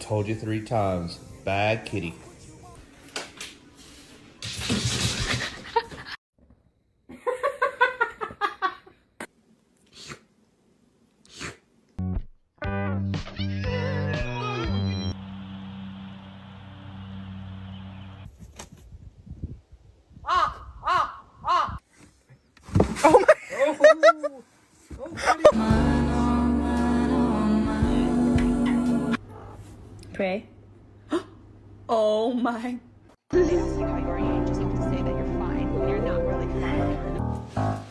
told you 3 times. Bad kitty. Pray. Oh my. They ask you how you are, you just have to say that you're fine when you're not really fine.